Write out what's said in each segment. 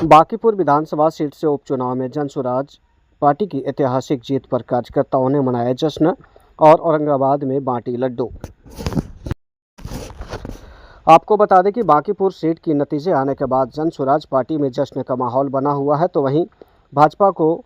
बांकीपुर विधानसभा seat से उपचुनाव में जनसुराज पार्टी की ऐतिहासिक जीत पर कार्यकर्ताओं ने मनाया जश्न और औरंगाबाद में बांटी लड्डू। आपको बता दें कि बांकीपुर सीट की नतीजे आने के बाद जनसुराज पार्टी में जश्न का माहौल बना हुआ है, तो वहीं भाजपा को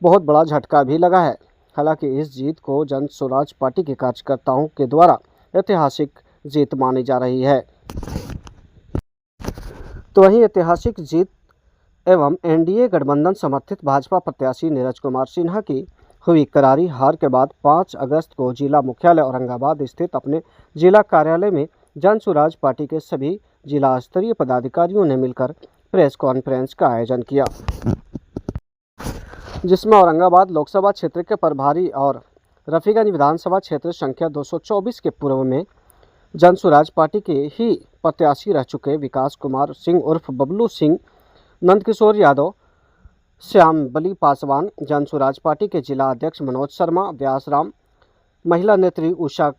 बहुत बड़ा झटका भी लगा है। हालांकि इस जीत को जनसुराज पार्टी के कार्यकर्ताओं के द्वारा ऐतिहासिक जीत मानी जा रही है। तो वहीं ऐतिहासिक जीत एवं एनडीए गठबंधन समर्थित भाजपा प्रत्याशी नीरज कुमार सिन्हा की हुई करारी हार के बाद 5 अगस्त को जिला मुख्यालय औरंगाबाद स्थित अपने जिला कार्यालय में जनसुराज पार्टी के सभी जिला स्तरीय पदाधिकारियों ने मिलकर प्रेस कॉन्फ्रेंस का आयोजन किया, जिसमें औरंगाबाद लोकसभा क्षेत्र के प्रभारी और रफीगंज विधानसभा क्षेत्र संख्या 224 के पूर्व में जनसुराज पार्टी के ही प्रत्याशी रह चुके विकास कुमार सिंह उर्फ बबलू सिंह, नंदकिशोर यादव, श्याम बली पासवान, जनसुराज पार्टी के जिला अध्यक्ष मनोज शर्मा, व्यासराम, महिला नेत्री उषा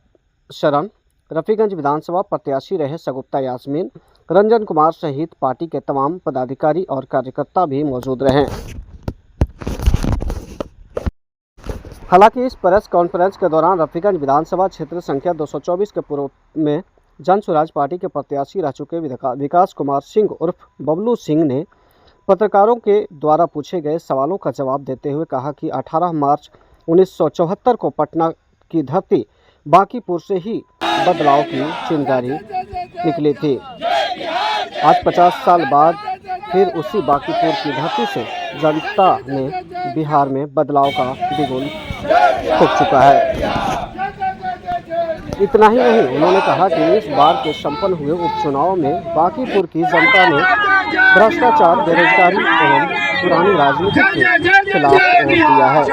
शरण, रफीगंज विधानसभा प्रत्याशी रहे सगुप्ता यास्मीन, रंजन कुमार सहित पार्टी के तमाम पदाधिकारी और कार्यकर्ता भी मौजूद रहे। हालांकि इस प्रेस कॉन्फ्रेंस के दौरान रफीगंज विधानसभा क्षेत्र संख्या 224 के पूर्व में जनसुराज पार्टी के प्रत्याशी रह चुके विकास कुमार सिंह उर्फ बबलू सिंह ने पत्रकारों के द्वारा पूछे गए सवालों का जवाब देते हुए कहा कि 18 मार्च 1974 को पटना की धरती बांकीपुर से ही बदलाव की चिंगारी निकली थी। आज 50 साल बाद फिर उसी बांकीपुर की धरती से जनता ने बिहार में बदलाव का बिगुल फूंक चुका है। इतना ही नहीं, उन्होंने कहा कि इस बार के संपन्न हुए उपचुनाव में बांकीपुर की जनता ने भ्रष्टाचार, बेरोजगारी एवं पुरानी राजनीति के खिलाफ वोट दिया है।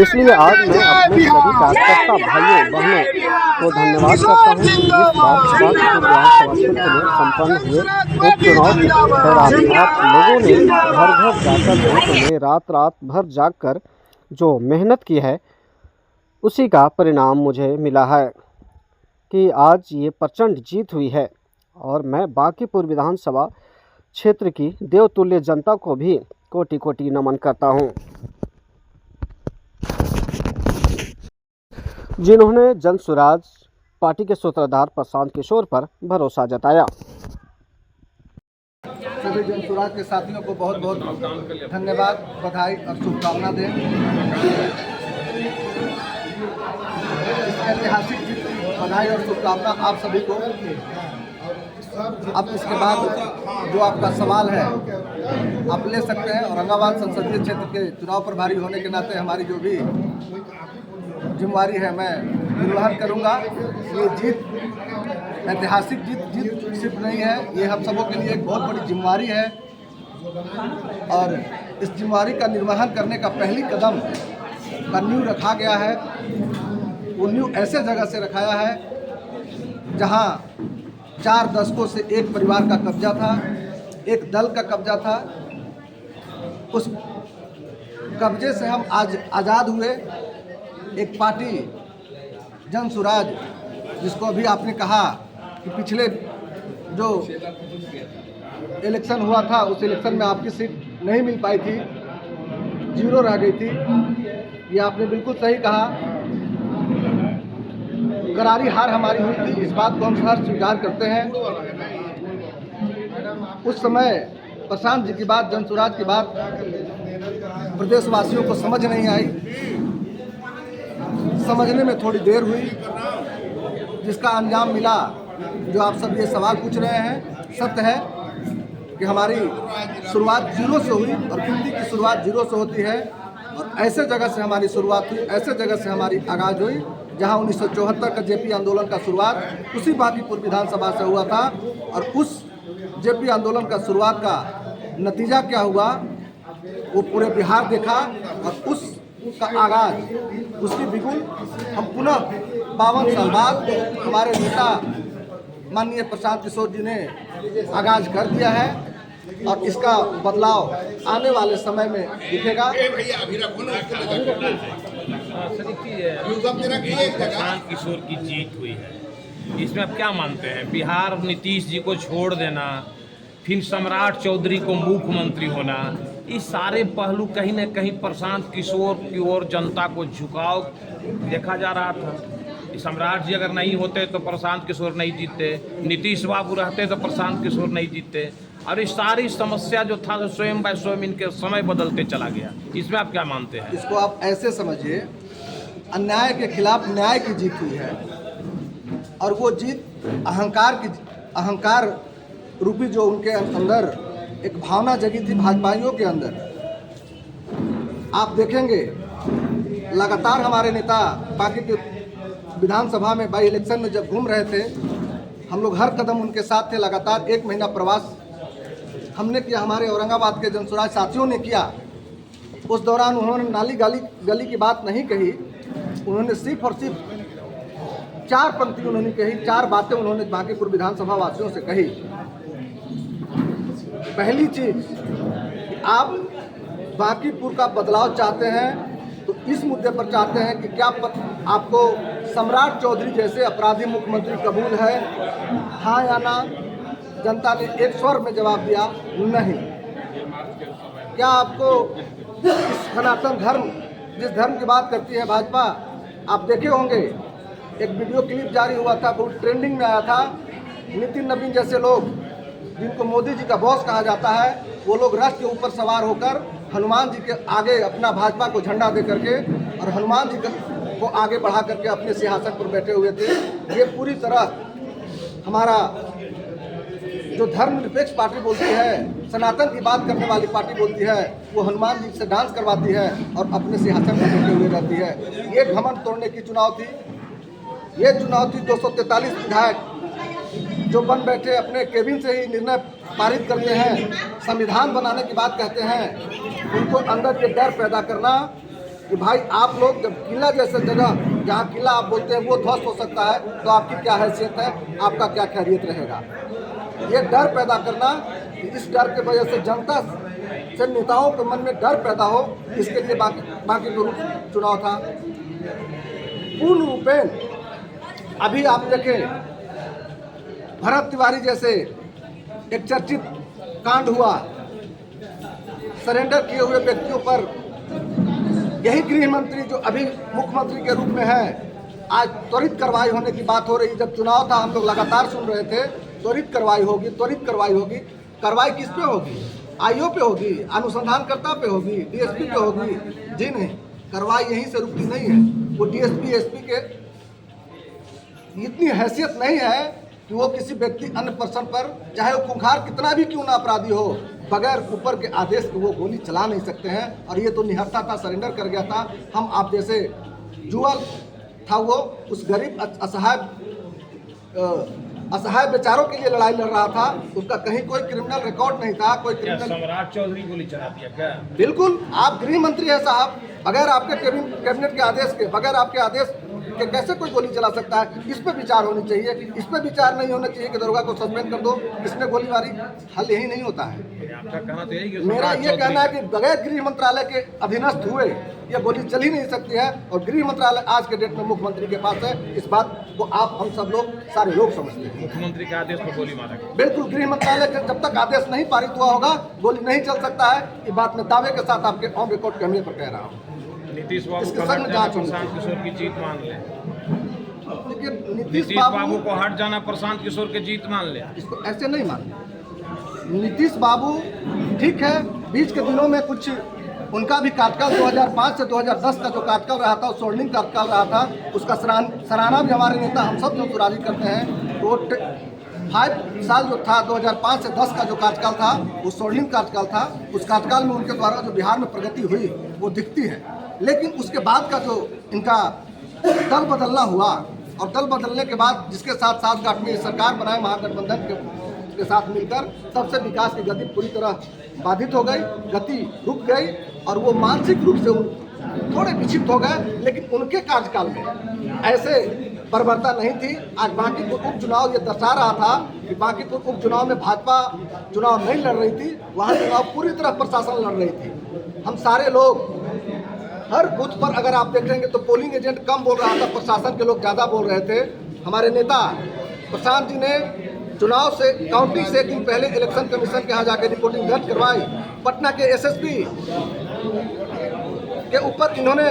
इसलिए आज मैं अपने सभी कार्यकर्ता भाइयों बहनों को धन्यवाद करता हूँ कि इस बार बांकीपुर विधानसभा क्षेत्र में संपन्न हुए उपचुनाव के दौरान आप लोगों ने घर घर जाकर वोट में रात भर जागकर जो मेहनत की है, उसी का परिणाम मुझे मिला है कि आज ये प्रचंड जीत हुई है। और मैं बांकीपुर विधानसभा क्षेत्र की देवतुल्य जनता को भी कोटि कोटि नमन करता हूं, जिन्होंने जनसुराज पार्टी के सूत्रधार प्रशांत किशोर पर भरोसा जताया। सभी जनसुराज के साथियों को बहुत बहुत धन्यवाद, बधाई और शुभकामना दें। ऐतिहासिक जीत की बधाई और शुभकामना आप सभी को। अब इसके बाद जो आपका सवाल है आप ले सकते हैं। औरंगाबाद संसदीय क्षेत्र के चुनाव प्रभारी होने के नाते हमारी जो भी जिम्मेवारी है मैं निर्वहन करूंगा। ये जीत ऐतिहासिक जीत सिर्फ नहीं है, ये हम सबों के लिए एक बहुत बड़ी जिम्मेवारी है और इस जिम्मेवारी का निर्वहन करने का पहली कदम का नींव रखा गया है। वो नींव ऐसे जगह से रखाया है जहां 4 दशकों से एक परिवार का कब्जा था, एक दल का कब्जा था। उस कब्जे से हम आज आज़ाद हुए। एक पार्टी जनसुराज, जिसको अभी आपने कहा कि पिछले जो इलेक्शन हुआ था उस इलेक्शन में आपकी सीट नहीं मिल पाई थी, 0 रह गई थी, ये आपने बिल्कुल सही कहा। करारी हार हमारी हुई थी, इस बात को हम हर स्वीकार करते हैं। उस समय प्रशांत जी की बात, जनसुराज की बात प्रदेशवासियों को समझ नहीं आई, समझने में थोड़ी देर हुई, जिसका अंजाम मिला जो आप सब ये सवाल पूछ रहे हैं। सत्य है कि हमारी शुरुआत 0 से हुई और गिनती की शुरुआत 0 से होती है और ऐसे जगह से हमारी शुरुआत हुई, ऐसे जगह से हमारी आगाज़ हुई जहां 1974 का जेपी आंदोलन का शुरुआत उसी बांकीपुर विधानसभा से हुआ था। और उस जेपी आंदोलन का शुरुआत का नतीजा क्या हुआ वो पूरे बिहार देखा और उसका आगाज़, उसकी बिगुल हम पुनः 52 साल बाद हमारे नेता माननीय प्रशांत किशोर जी ने आगाज़ कर दिया है और इसका बदलाव आने वाले समय में दिखेगा। प्रशांत किशोर की जीत हुई है, इसमें आप क्या मानते हैं? बिहार नीतीश जी को छोड़ देना, फिर सम्राट चौधरी को मुख्यमंत्री होना, ये सारे पहलू कहीं न कहीं प्रशांत किशोर की ओर जनता को झुकाव देखा जा रहा था। सम्राट जी अगर नहीं होते तो प्रशांत किशोर नहीं जीतते, नीतीश बाबू रहते तो प्रशांत किशोर नहीं जीतते, और इस सारी समस्या जो था तो स्वयं बाय स्वयं इनके समय बदलते चला गया। इसमें आप क्या मानते हैं? इसको आप ऐसे समझिए, अन्याय के खिलाफ न्याय की जीत हुई है, और वो जीत अहंकार रूपी जो उनके अंदर एक भावना जगी थी भाजपाइयों के अंदर। आप देखेंगे लगातार हमारे नेता बाकी के विधानसभा में बाई इलेक्शन में जब घूम रहे थे, हम लोग हर कदम उनके साथ थे। लगातार 1 महीना प्रवास हमने किया, हमारे औरंगाबाद के जनसुराज साथियों ने किया। उस दौरान उन्होंने नाली गली की बात नहीं कही, उन्होंने सिर्फ और सिर्फ 4 पंक्ति उन्होंने कही, 4 बातें उन्होंने बांकीपुर विधानसभा वासियों से कही। पहली चीज, आप बांकीपुर का बदलाव चाहते हैं तो इस मुद्दे पर चाहते हैं कि क्या आपको सम्राट चौधरी जैसे अपराधी मुख्यमंत्री कबूल है, हाँ या ना? जनता ने एक स्वर में जवाब दिया, नहीं। क्या आपको इस सनातन धर्म, जिस धर्म की बात करती है भाजपा, आप देखे होंगे एक वीडियो क्लिप जारी हुआ था, बहुत ट्रेंडिंग में आया था। नितिन नवीन जैसे लोग, जिनको मोदी जी का बॉस कहा जाता है, वो लोग रथ के ऊपर सवार होकर हनुमान जी के आगे अपना भाजपा को झंडा दे करके और हनुमान जी को आगे बढ़ा करके अपने सिंहासन पर बैठे हुए थे। ये पूरी तरह हमारा जो धर्मनिरपेक्ष पार्टी बोलती है, सनातन की बात करने वाली पार्टी बोलती है, वो हनुमान जी से डांस करवाती है और अपने सिंहासन पर बैठे हुए रहती है। ये घमंड तोड़ने की चुनाव थी। ये चुनाव थी 243 विधायक जो बन बैठे अपने केबिन से ही निर्णय पारित करते हैं, संविधान बनाने की बात कहते हैं। उनको अंदर ये डर पैदा करना कि भाई आप लोग जब किला जैसे जगह जहाँ किला आप बोलते हैं वो ध्वस्त हो सकता है, तो आपकी क्या हैसियत है, आपका क्या खैरियत रहेगा। ये डर पैदा करना, इस डर के वजह से जनता से नेताओं के मन में डर पैदा हो, इसके लिए बाकी चुनाव था। पूर्ण रूपेण अभी आप देखें, भरत तिवारी जैसे एक चर्चित कांड हुआ, सरेंडर किए हुए व्यक्तियों पर यही गृह मंत्री जो अभी मुख्यमंत्री के रूप में है, आज त्वरित कार्रवाई होने की बात हो रही। जब चुनाव था हम लोग लगातार सुन रहे थे त्वरित कार्रवाई होगी, त्वरित कार्रवाई होगी। कार्रवाई किस पे होगी? आईओ पे होगी, अनुसंधानकर्ता पे होगी, डीएसपी पे होगी? जी नहीं, कार्रवाई यहीं से रुकती नहीं है। वो डीएसपी एसपी के इतनी हैसियत नहीं है कि वो किसी व्यक्ति अन्य पर्सन पर, चाहे वो खूंखार कितना भी क्यों ना अपराधी हो, बगैर ऊपर के आदेश के वो गोली चला नहीं सकते हैं। और ये तो निहत्था था, सरेंडर कर गया था। हम आप जैसे जुआ था, वो उस गरीब असहाय बेचारों के लिए लड़ाई लड़ रहा था। उसका कहीं कोई क्रिमिनल रिकॉर्ड नहीं था, कोई क्रिमिनल। सम्राट चौधरी गोली चला दिया क्या? बिल्कुल, आप गृह मंत्री हैं साहब, बगैर आपके कैबिनेट के आदेश के, बगैर आपके आदेश के कैसे कोई गोली चला सकता है? इस पे विचार होनी चाहिए। इस पे विचार नहीं होना चाहिए कि दरोगा को सस्पेंड कर दो, इसने गोली मारी। हल यही नहीं होता है। आपका कहना तो यही कि मेरा ये कहना है कि बगैर गृह मंत्रालय के अधीनस्थ हुए ये गोली चल ही नहीं सकती है। और गृह मंत्रालय आज के डेट में मुख्यमंत्री के पास है। इस बात को आप हम सब लोग, सारे लोग समझते हैं। मुख्यमंत्री के आदेश पर गोली मारा गया। बिल्कुल, गृह मंत्रालय के जब तक आदेश नहीं पारित हुआ होगा गोली नहीं चल सकता है। ये बात मैं दावे के साथ आपके ऑन रिकॉर्ड कैमरे पर कह रहा हूँ। नीतीश बाबू इसके को संग हट जांच जाना, होनी प्रशांत किशोर की जीत मान ले। लेकिन नीतीश बाबू को हट जाना, प्रशांत किशोर की जीत मान ले। इसको ऐसे नहीं मानना। नीतीश बाबू ठीक है, बीच के दिनों में कुछ उनका भी कार्यकाल 2005 से 2010 का जो कार्यकाल रहा था, स्वर्णिम कार्यकाल रहा था, उसका सराहना भी हमारे नेता हम सब जो सुराजी करते हैं। तो 5 साल जो था 2005 से 10 का जो कार्यकाल था वो स्वर्णिम कार्यकाल था। उस कार्यकाल में उनके द्वारा जो बिहार में प्रगति हुई वो दिखती है। लेकिन उसके बाद का जो इनका दल बदलना हुआ, और दल बदलने के बाद जिसके साथ साठगांठ में सरकार बनाए महागठबंधन के साथ मिलकर, तब से विकास की गति पूरी तरह बाधित हो गई, गति रुक गई और वो मानसिक रूप से थोड़े विक्षिप्त हो गए। लेकिन उनके कार्यकाल में ऐसे बर्बरता नहीं थी। आज बांकीपुर उपचुनाव ये दर्शा रहा था कि बांकीपुर उपचुनाव में भाजपा चुनाव नहीं लड़ रही थी, वहाँ चुनाव पूरी तरह प्रशासन लड़ रही थी। हम सारे लोग हर बूथ पर अगर आप देखेंगे तो पोलिंग एजेंट कम बोल रहा था, प्रशासन के लोग ज़्यादा बोल रहे थे। हमारे नेता प्रशांत जी ने चुनाव से काउंटिंग से एक दिन पहले इलेक्शन कमीशन के यहाँ जाकर रिपोर्टिंग दर्ज करवाई। पटना के एसएसपी के ऊपर इन्होंने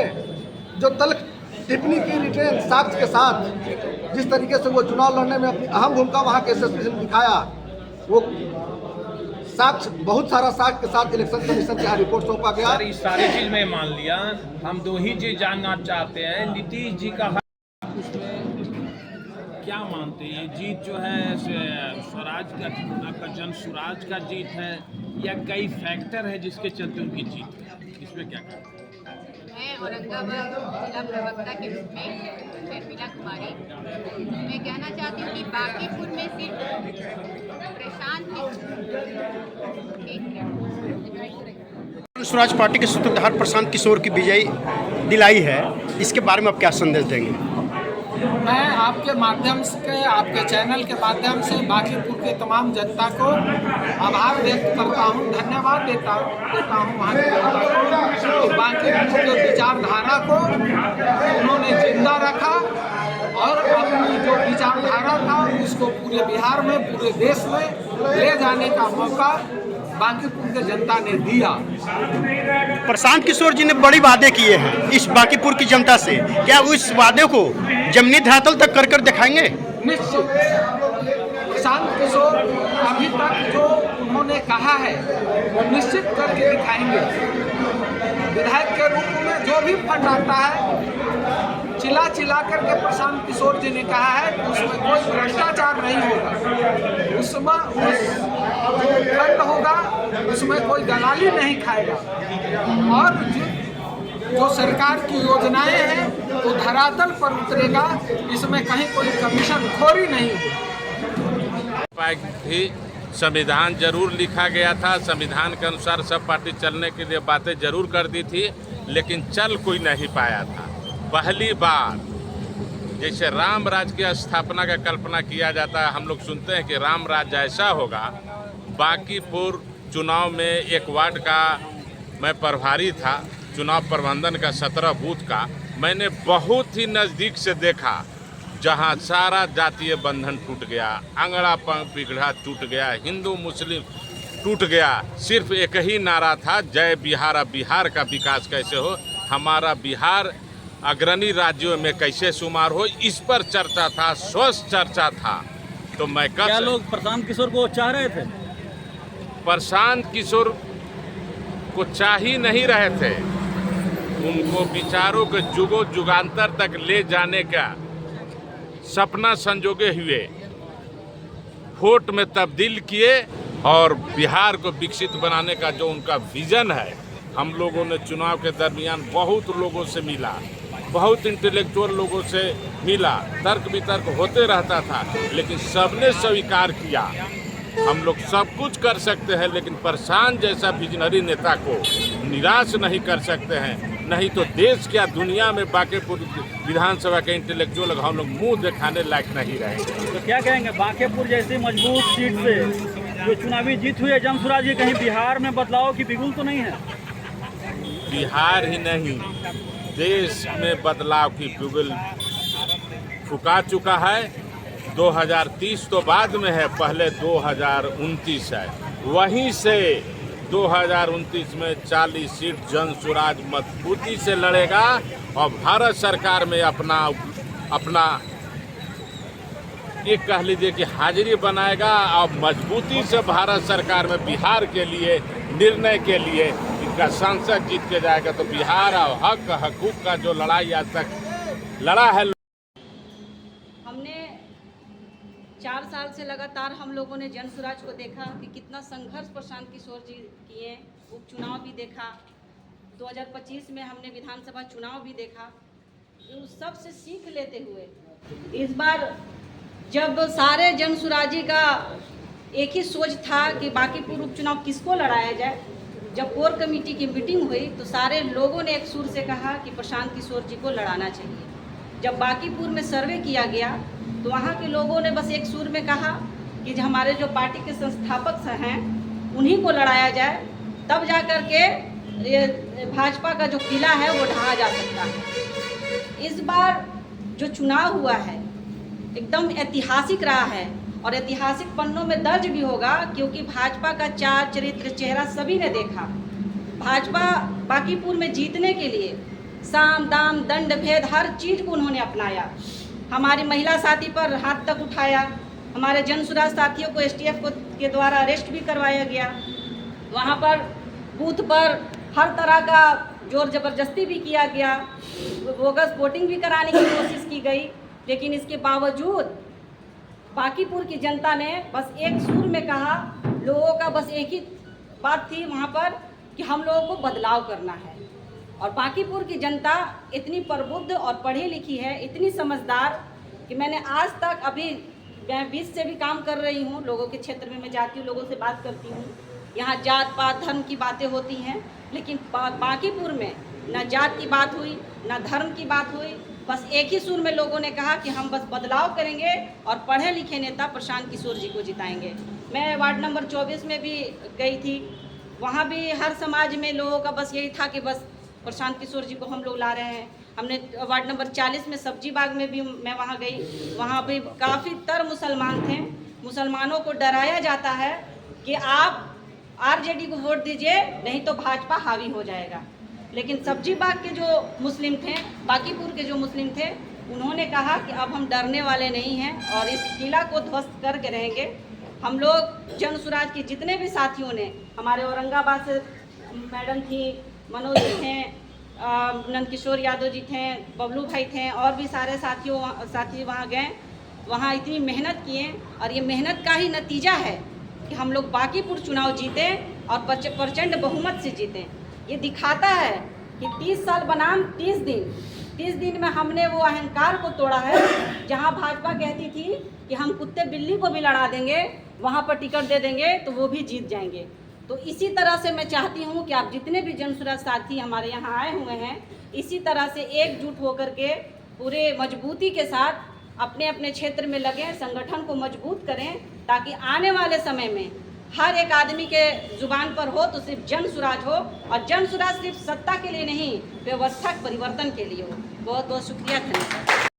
जो तल्ख टिप्पणी की रिटेन साक्ष्य के साथ, जिस तरीके से वो चुनाव लड़ने में अपनी अहम भूमिका वहाँ के एसएसपी ने दिखाया, वो साक्ष्य बहुत सारा साक्ष्य के साथ इलेक्शन कमीशन के यहाँ रिपोर्ट सौंपा गया। सर, इस सारी चीज में मान लिया, हम दो ही चीज जानना चाहते हैं, नीतीश जी का उसमें क्या मानते हैं, ये जीत जो है स्वराज का, आपका जन स्वराज का जीत है या कई फैक्टर है जिसके चलते उनकी जीत है, इसमें क्या कहते हैं? मैं औरंगाबाद जिला प्रवक्ता के रूप में शर्मिला कुमारी, मैं कहना चाहती हूँ कि बांकीपुर में सिर्फ प्रशांत स्वराज पार्टी के सूत्रधार प्रशांत किशोर की विजयी दिलाई है, इसके बारे में आप क्या संदेश देंगे? मैं आपके माध्यम से, आपके चैनल के माध्यम से बांकीपुर के तमाम जनता को आभार व्यक्त करता हूं, धन्यवाद देता हूं वहाँ की जनता को। बांकीपुर के विचारधारा को उन्होंने जिंदा रखा और अपनी जो विचारधारा था उसको पूरे बिहार में, पूरे देश में ले जाने का मौका बांकीपुर के जनता ने दिया। प्रशांत किशोर जी ने बड़ी वादे किए हैं इस बांकीपुर की जनता से, क्या वो इस वादे को जमीनी धरातल तक कर दिखाएंगे? निश्चित। प्रशांत किशोर अभी तक जो उन्होंने कहा है वो निश्चित करके दिखाएंगे। विधायक के रूप में जो भी फंड आता है, चिल्ला करके प्रशांत किशोर जी ने कहा है कि उसमें कोई भ्रष्टाचार नहीं होगा, उसमें जो फंड होगा उसमें कोई दलाली नहीं खाएगा और जो सरकार की योजनाएं हैं वो धरातल पर उतरेगा, इसमें कहीं कोई कमीशन खोरी नहीं होगी। थी संविधान जरूर लिखा गया था, संविधान के अनुसार सब पार्टी चलने के लिए बातें जरूर कर दी थी, लेकिन चल कोई नहीं पाया था। पहली बार जैसे राम राज्य की स्थापना का कल्पना किया जाता है, हम लोग सुनते हैं कि राम राज्य ऐसा होगा। बांकीपुर चुनाव में एक वार्ड का मैं प्रभारी था, चुनाव प्रबंधन का 17 बूथ का, मैंने बहुत ही नज़दीक से देखा जहां सारा जातीय बंधन टूट गया, अंगड़ा पिघड़ा टूट गया, हिंदू मुस्लिम टूट गया। सिर्फ एक ही नारा था, जय बिहार, अब बिहार का विकास कैसे हो, हमारा बिहार अग्रणी राज्यों में कैसे शुमार हो, इस पर चर्चा था, स्वस्थ चर्चा था। तो मैं क्या लोग प्रशांत किशोर को चाह रहे थे? प्रशांत किशोर को चाह ही नहीं रहे थे, उनको विचारों के जुगों जुगांतर तक ले जाने का सपना संजोगे हुए वोट में तब्दील किए और बिहार को विकसित बनाने का जो उनका विजन है, हम लोगों ने चुनाव के दरमियान बहुत लोगों से मिला, बहुत इंटेलेक्चुअल लोगों से मिला, तर्क वितर्क होते रहता था, लेकिन सबने स्वीकार किया हम लोग सब कुछ कर सकते हैं, लेकिन प्रशांत जैसा विजनरी नेता को निराश नहीं कर सकते हैं। नहीं तो देश क्या दुनिया में बांकीपुर विधानसभा के इंटेलेक्चुअल हम लोग मुंह दिखाने लायक नहीं रहेंगे। तो क्या कहेंगे, बांकीपुर जैसी मजबूत सीट से जो चुनावी जीत हुई है जन स्वराज जी, कहीं बिहार में बदलाव की बिगुल तो नहीं है? बिहार ही नहीं, देश में बदलाव की बिगुल फुका चुका है। 2030 तो बाद में है, पहले 2029 है। वहीं से 2029 में 40 सीट जन स्वराज मजबूती से लड़ेगा और भारत सरकार में अपना एक कह लीजिए कि हाजिरी बनाएगा और मजबूती से भारत सरकार में बिहार के लिए निर्णय के लिए इनका सांसद जीत के जाएगा। तो बिहार और हक हकूक का जो लड़ाई आज तक लड़ा है, हमने 4 साल से लगातार हम लोगों ने जन स्वराज को देखा कि कितना संघर्ष प्रशांत किशोर जी किए, उपचुनाव भी देखा, 2025 में हमने विधानसभा चुनाव भी देखा। उस सब से सीख लेते हुए इस बार जब सारे जन स्वराजी का एक ही सोच था कि बांकीपुर उपचुनाव किसको लड़ाया जाए, जब कोर कमेटी की मीटिंग हुई तो सारे लोगों ने एक सुर से कहा कि प्रशांत किशोर जी को लड़ाना चाहिए। जब बांकीपुर में सर्वे किया गया तो वहाँ के लोगों ने बस एक सुर में कहा कि हमारे जो पार्टी के संस्थापक हैं उन्हीं को लड़ाया जाए, तब जा कर के भाजपा का जो किला है वो ढहा जा सकता है। इस बार जो चुनाव हुआ है एकदम ऐतिहासिक रहा है। और ऐतिहासिक पन्नों में दर्ज भी होगा, क्योंकि भाजपा का चार चरित्र चेहरा सभी ने देखा। भाजपा बांकीपुर में जीतने के लिए साम दाम दंड भेद हर चीज़ को उन्होंने अपनाया। हमारी महिला साथी पर हाथ तक उठाया, हमारे जनसुराज साथियों को एसटीएफ के द्वारा अरेस्ट भी करवाया गया। वहाँ पर बूथ पर हर तरह का जोर जबरदस्ती भी किया गया, बोगस वोटिंग भी कराने की कोशिश की गई। लेकिन इसके बावजूद बांकीपुर की जनता ने बस एक सुर में कहा, लोगों का बस एक ही बात थी वहाँ पर कि हम लोगों को बदलाव करना है। और बांकीपुर की जनता इतनी प्रबुद्ध और पढ़ी लिखी है, इतनी समझदार कि मैंने आज तक, अभी मैं 20 से भी काम कर रही हूँ, लोगों के क्षेत्र में मैं जाती हूँ, लोगों से बात करती हूँ। यहाँ जात पात धर्म की बातें होती हैं, लेकिन बांकीपुर में ना जात की बात हुई, ना धर्म की बात हुई। बस एक ही सुर में लोगों ने कहा कि हम बस बदलाव करेंगे और पढ़े लिखे नेता प्रशांत किशोर जी को जिताएंगे। मैं वार्ड नंबर 24 में भी गई थी, वहाँ भी हर समाज में लोगों का बस यही था कि बस प्रशांत किशोर जी को हम लोग ला रहे हैं। हमने वार्ड नंबर 40 में सब्जी बाग में भी मैं वहाँ गई, वहाँ भी काफ़ी तर मुसलमान थे। मुसलमानों को डराया जाता है कि आप आरजेडी को वोट दीजिए, नहीं तो भाजपा हावी हो जाएगा। लेकिन सब्जी बाग के जो मुस्लिम थे, बांकीपुर के जो मुस्लिम थे, उन्होंने कहा कि अब हम डरने वाले नहीं हैं और इस किला को ध्वस्त करके रहेंगे। हम लोग जनसुराज के जितने भी साथियों ने, हमारे औरंगाबाद से मैडम थी, मनोज जी थे, नंदकिशोर यादव जी थे, बबलू भाई थे, और भी सारे साथी वहाँ गए, वहाँ इतनी मेहनत किए और ये मेहनत का ही नतीजा है कि हम लोग बांकीपुर चुनाव जीते और प्रचंड बहुमत से जीते। ये दिखाता है कि 30 साल बनाम 30 दिन में हमने वो अहंकार को तोड़ा है। जहाँ भाजपा कहती थी कि हम कुत्ते बिल्ली को भी लड़ा देंगे, वहाँ पर टिकट दे देंगे तो वो भी जीत जाएंगे। तो इसी तरह से मैं चाहती हूँ कि आप जितने भी जनसुराज साथी हमारे यहाँ आए हुए हैं, इसी तरह से एकजुट होकर के पूरे मजबूती के साथ अपने अपने क्षेत्र में लगें, संगठन को मजबूत करें, ताकि आने वाले समय में हर एक आदमी के जुबान पर हो तो सिर्फ जनसुराज हो, और जनसुराज सिर्फ सत्ता के लिए नहीं, व्यवस्था परिवर्तन के लिए हो। बहुत बहुत शुक्रिया, धन्यवाद।